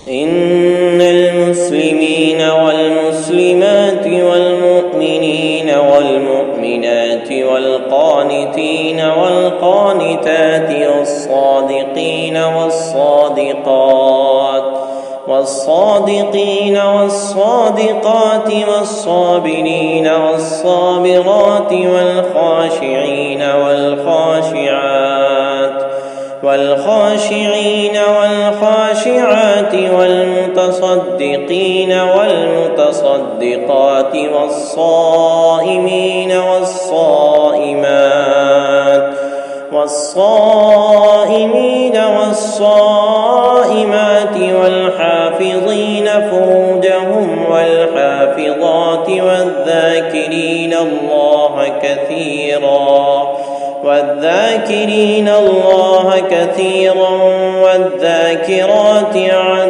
إن المسلمين والمسلمات والمؤمنين والمؤمنات والقانتين والقانتات والصادقين والصادقات والصابرين والصابرات والخاشعين والخاشعات والمتصدقين والمتصدقات والصائمين والصائمات والحافظين فروجهم والحافظات والذاكرين الله كثيرا والذاكرات